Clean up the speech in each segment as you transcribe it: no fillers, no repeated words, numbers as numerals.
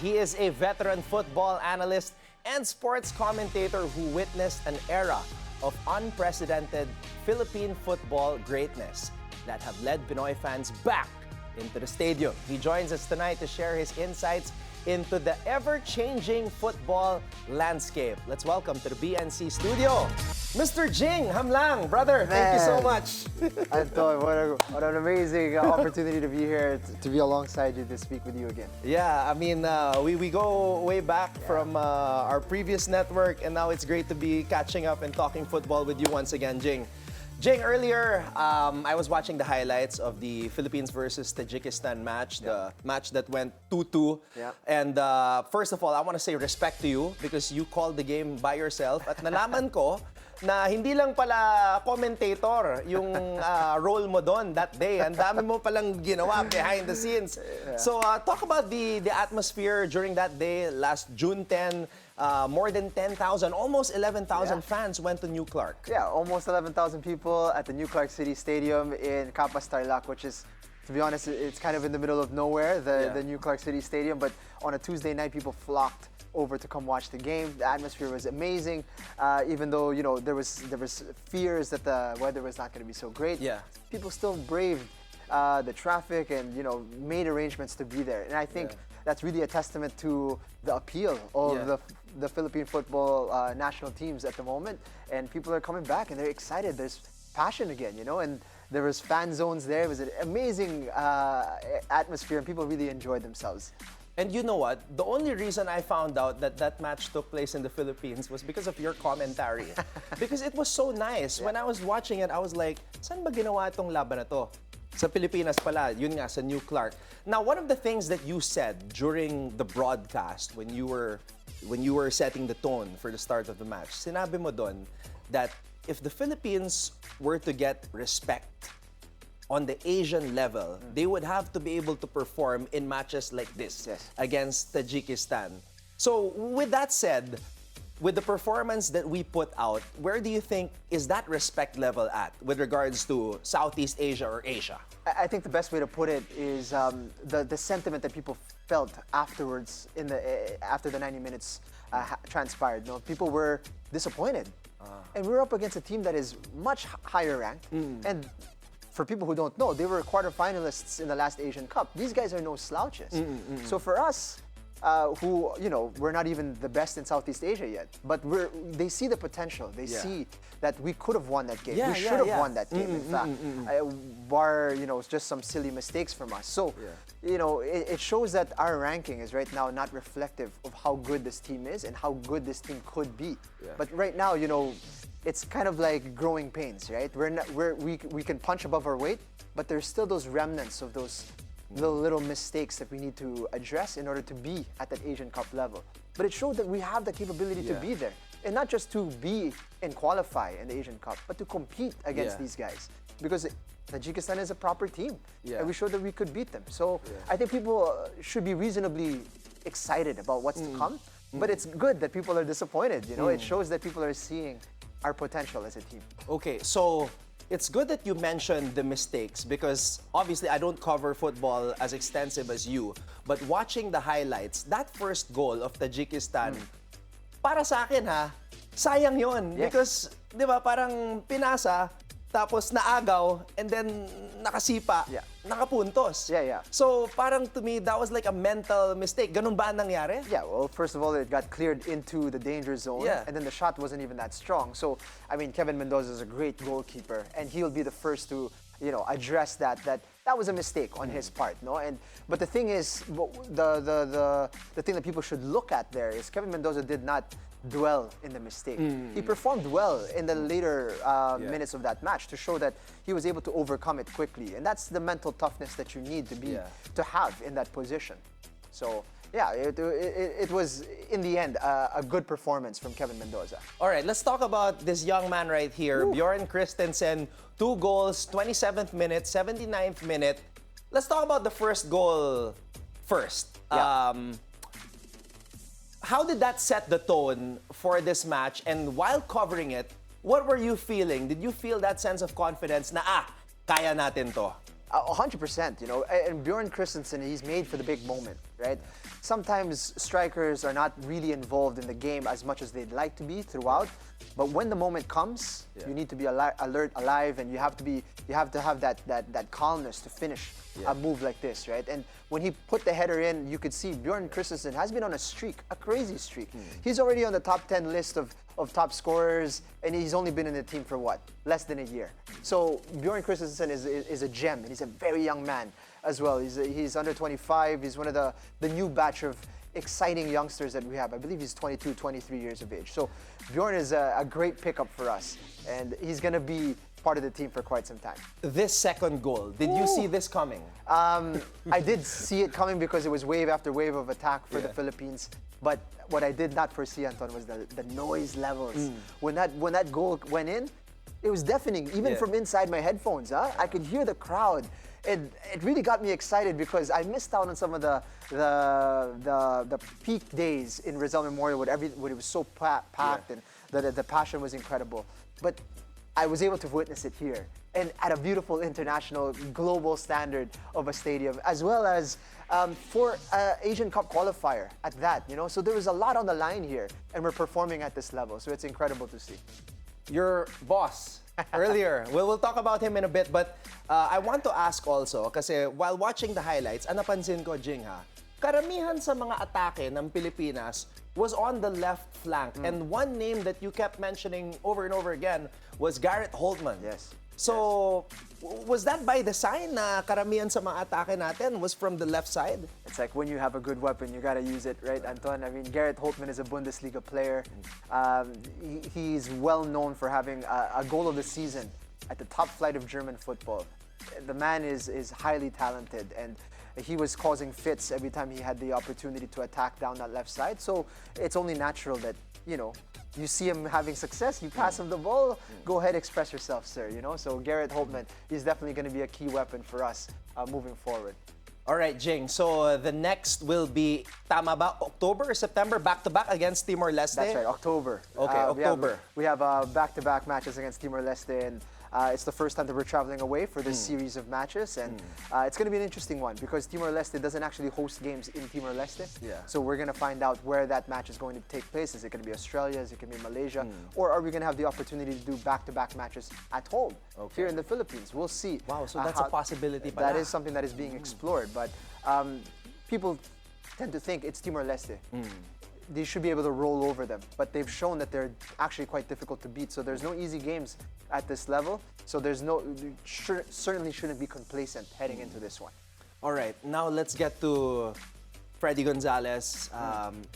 He is a veteran football analyst and sports commentator who witnessed an era of unprecedented Philippine football greatness that have led Pinoy fans back into the stadium. He joins us tonight to share his insights into the ever-changing football landscape. Let's welcome to the BNC studio, Mr. Jing Jamlang. Brother, thank you so much. I thought, what an amazing opportunity to be here, to be alongside you, to speak with you again. Yeah, I mean, we go way back from our previous network, and now it's great to be catching up and talking football with you once again, Jing. Jing, earlier, I was watching the highlights of the Philippines versus Tajikistan match, the match that went 2-2. Yeah. And first of all, I want to say respect to you because you called the game by yourself. At nalaman ko na hindi lang pala commentator yung role mo doon that day. Ang dami mo palang ginawa behind the scenes. Yeah. So talk about the atmosphere during that day, last June 10. More than 10,000, almost 11,000 fans went to New Clark. Yeah, almost 11,000 people at the New Clark City Stadium in Capas, Tarlac, which is, to be honest, it's kind of in the middle of nowhere, the New Clark City Stadium. But on a Tuesday night, people flocked over to come watch the game. The atmosphere was amazing, even though there was fears that the weather was not going to be so great. Yeah. People still braved the traffic and made arrangements to be there. And I think that's really a testament to the appeal of the Philippine football national teams at the moment. And people are coming back and they're excited. There's passion again, and there was fan zones there. It was an amazing atmosphere and people really enjoyed themselves. And you know what? The only reason I found out that that match took place in the Philippines was because of your commentary. Because it was so nice. When I was watching it, I was like, saan ba ginawa itong laban na to? Sa Pilipinas pala, yun nga, sa New Clark. Now, one of the things that you said during the broadcast when you were setting the tone for the start of the match, sinabi mo doon that if the Philippines were to get respect on the Asian level, they would have to be able to perform in matches like this against Tajikistan. So, with that said, with the performance that we put out, where do you think is that respect level at with regards to Southeast Asia or Asia? I think the best way to put it is the sentiment that people felt afterwards after the 90 minutes transpired. People were disappointed. And we were up against a team that is much higher ranked. And for people who don't know, they were quarterfinalists in the last Asian Cup. These guys are no slouches. So for us, who we're not even the best in Southeast Asia yet, but they see the potential. They see that we could have won that game. We should have won that game. In fact, bar just some silly mistakes from us. So it shows that our ranking is right now not reflective of how good this team is and how good this team could be. But right now, it's kind of like growing pains, right? We can punch above our weight, but there's still those remnants of those the little mistakes that we need to address in order to be at that Asian Cup level. But it showed that we have the capability to be there. And not just to be and qualify in the Asian Cup, but to compete against these guys. Because Tajikistan is a proper team. And we showed that we could beat them. So I think people should be reasonably excited about what's to come. But it's good that people are disappointed. It shows that people are seeing our potential as a team. Okay, so it's good that you mentioned the mistakes because obviously I don't cover football as extensive as you. But watching the highlights, that first goal of Tajikistan, para sa akin sayang yon. Because, di ba, parang pinasa, tapos naagaw, and then nakasipa, nakapuntos. So parang to me, that was like a mental mistake. Ganun ba ang nangyari? Yeah, well, first of all, it got cleared into the danger zone, and then the shot wasn't even that strong. So, I mean, Kevin Mendoza is a great goalkeeper, and he'll be the first to, address that was a mistake on his part, but the thing is, the thing that people should look at there is Kevin Mendoza did not dwell in the mistake. He performed well in the later minutes of that match to show that he was able to overcome it quickly, and that's the mental toughness that you need to have in that position. So yeah, it was in the end a good performance from Kevin Mendoza. All right, let's talk about this young man right here, Bjorn Christensen. 2 goals, 27th minute, 79th minute. Let's talk about the first goal first. How did that set the tone for this match? And while covering it, what were you feeling? Did you feel that sense of confidence na, kaya natin to? 100%, you know, and Bjorn Christensen, he's made for the big moment, right? Sometimes strikers are not really involved in the game as much as they'd like to be throughout, but when the moment comes, you need to be alert, alive, and you have to have that calmness to finish a move like this, right? And when he put the header in, you could see Bjorn Christensen has been on a streak, a crazy streak. He's already on the top 10 list of top scorers, and he's only been in the team for what? Less than a year. So Bjorn Christensen is a gem, and he's a very young man as well. He's under 25. He's one of the new batch of exciting youngsters that we have. I believe he's 22, 23 years of age. So Bjorn is a great pickup for us, and he's going to be part of the team for quite some time. This second goal, did you see this coming? I did see it coming because it was wave after wave of attack for the Philippines. But what I did not foresee, Anton, was the noise levels. When that goal went in, it was deafening, even from inside my headphones. I could hear the crowd. It really got me excited because I missed out on some of the peak days in Rizal Memorial when it was so packed and the passion was incredible. But I was able to witness it here, and at a beautiful international, global standard of a stadium, as well as for Asian Cup qualifier at that, you know. So there was a lot on the line here, and we're performing at this level, so it's incredible to see. Your boss, earlier, we'll talk about him in a bit, but I want to ask also, kasi while watching the highlights, napansin ko, Jing, karamihan sa mga atake ng Pilipinas was on the left flank. And one name that you kept mentioning over and over again was Garrett Holtman. Yes. So, was that by design na karamihan sa mga atake natin was from the left side? It's like when you have a good weapon, you gotta use it, right, Anton? I mean, Garrett Holtman is a Bundesliga player. He's well known for having a goal of the season at the top flight of German football. The man is highly talented, and he was causing fits every time he had the opportunity to attack down that left side. So it's only natural that, you know, you see him having success, you pass him the ball, go ahead, express yourself, sir, you know? So Garrett Holtman is definitely going to be a key weapon for us moving forward. All right, Jing. So the next will be, tama ba, October or September, back-to-back against Timor-Leste? That's right, October. Okay, October. We have back-to-back matches against Timor-Leste, and it's the first time that we're traveling away for this series of matches, and it's going to be an interesting one because Timor-Leste doesn't actually host games in Timor-Leste. Yeah. So we're going to find out where that match is going to take place. Is it going to be Australia? Is it going to be Malaysia? Or are we going to have the opportunity to do back-to-back matches at home here in the Philippines? We'll see. Wow, so that's a possibility pala. That is something that is being explored, but people tend to think it's Timor-Leste. They should be able to roll over them, but they've shown that they're actually quite difficult to beat. So there's no easy games at this level. So certainly shouldn't be complacent heading into this one. All right, now let's get to Freddy Gonzalez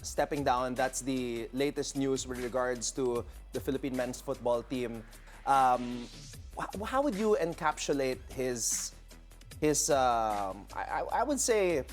stepping down. That's the latest news with regards to the Philippine men's football team. How would you encapsulate his I would say,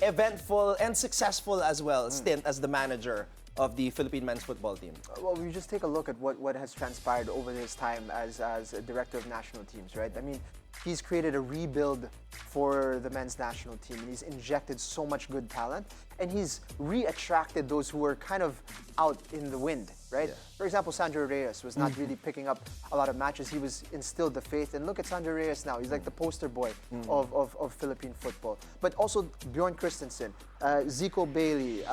eventful and successful as well stint as the manager of the Philippine men's football team? Well, we just take a look at what has transpired over his time as a director of national teams, right? I mean, he's created a rebuild for the men's national team, and he's injected so much good talent, and he's re-attracted those who were kind of out in the wind, right? Yeah. For example, Sandro Reyes was not really picking up a lot of matches. He was instilled the faith, and look at Sandro Reyes now. He's like the poster boy of Philippine football. But also Bjorn Christensen, Zico Bailey,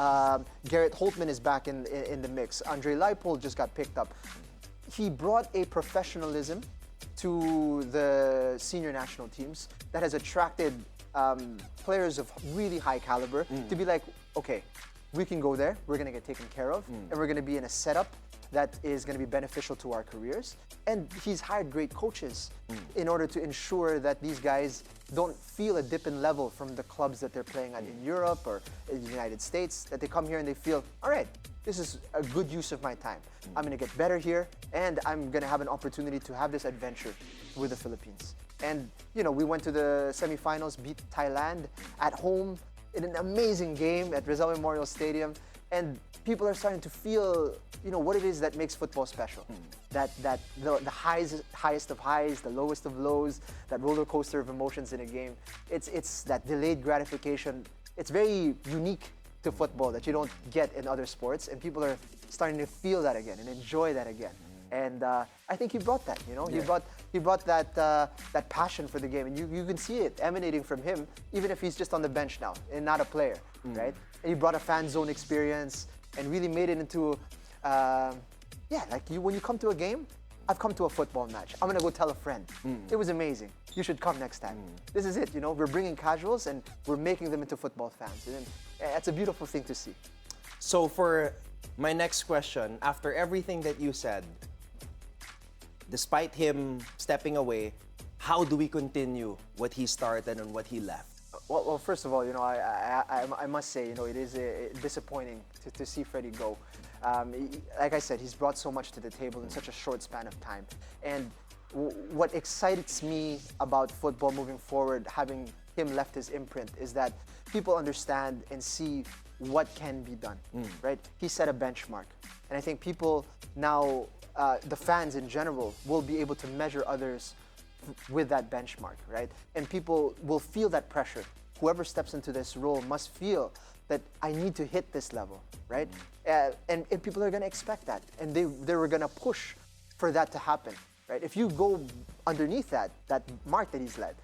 Garrett Holtman is back in the mix. Andre Leipold just got picked up. He brought a professionalism to the senior national teams that has attracted players of really high caliber to be like, okay, we can go there, we're going to get taken care of, and we're going to be in a setup that is going to be beneficial to our careers. And he's hired great coaches in order to ensure that these guys don't feel a dip in level from the clubs that they're playing at in Europe or in the United States, that they come here and they feel, all right, this is a good use of my time. I'm going to get better here, and I'm going to have an opportunity to have this adventure with the Philippines. And, you know, we went to the semifinals, beat Thailand at home in an amazing game at Rizal Memorial Stadium. And people are starting to feel, you know, what it is that makes football special. That the highest of highs, the lowest of lows, that roller coaster of emotions in a game. It's that delayed gratification. It's very unique to football that you don't get in other sports, and people are starting to feel that again and enjoy that again. And I think he brought that, you know? He brought that that passion for the game. And you can see it emanating from him, even if he's just on the bench now and not a player, right? And he brought a fan zone experience and really made it into, when you come to a game, I've come to a football match. I'm gonna go tell a friend. It was amazing. You should come next time. This is it, you know? We're bringing casuals and we're making them into football fans. And that's a beautiful thing to see. So for my next question, after everything that you said, despite him stepping away, how do we continue what he started and what he left? Well, first of all, you know, I must say, you know, it is disappointing to see Freddy go. Like I said, he's brought so much to the table in such a short span of time. And what excites me about football moving forward, having him left his imprint, is that people understand and see what can be done, right? He set a benchmark. And I think people now, the fans in general, will be able to measure others with that benchmark, right? And people will feel that pressure. Whoever steps into this role must feel that I need to hit this level, right? And people are gonna expect that. And they were gonna push for that to happen, right? If you go underneath that mark that he's led,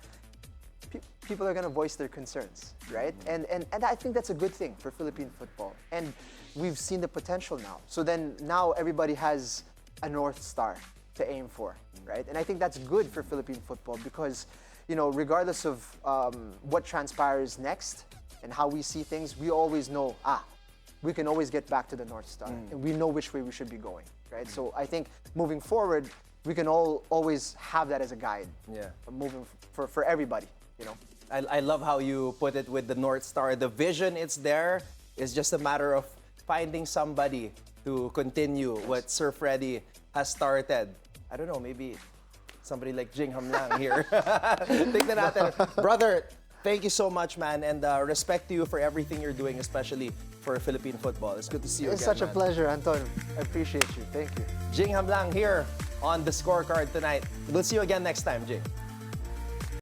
people are gonna voice their concerns, right? And I think that's a good thing for Philippine football. And we've seen the potential now. So then now everybody has a North Star to aim for, right? And I think that's good for Philippine football because, you know, regardless of what transpires next and how we see things, we always know, we can always get back to the North Star and we know which way we should be going, right? So I think moving forward, we can always have that as a guide. Moving for everybody, you know. I love how you put it with the North Star. The vision, it's there. It's just a matter of finding somebody to continue what Sir Freddy has started. I don't know, maybe somebody like Jing Jamlang here. Tignan natin. Brother, thank you so much, man, and respect to you for everything you're doing, especially for Philippine football. It's good to see you It's again, such a pleasure, Anton. I appreciate you. Thank you. Jing Jamlang here on the Scorecard tonight. We'll see you again next time, Jing.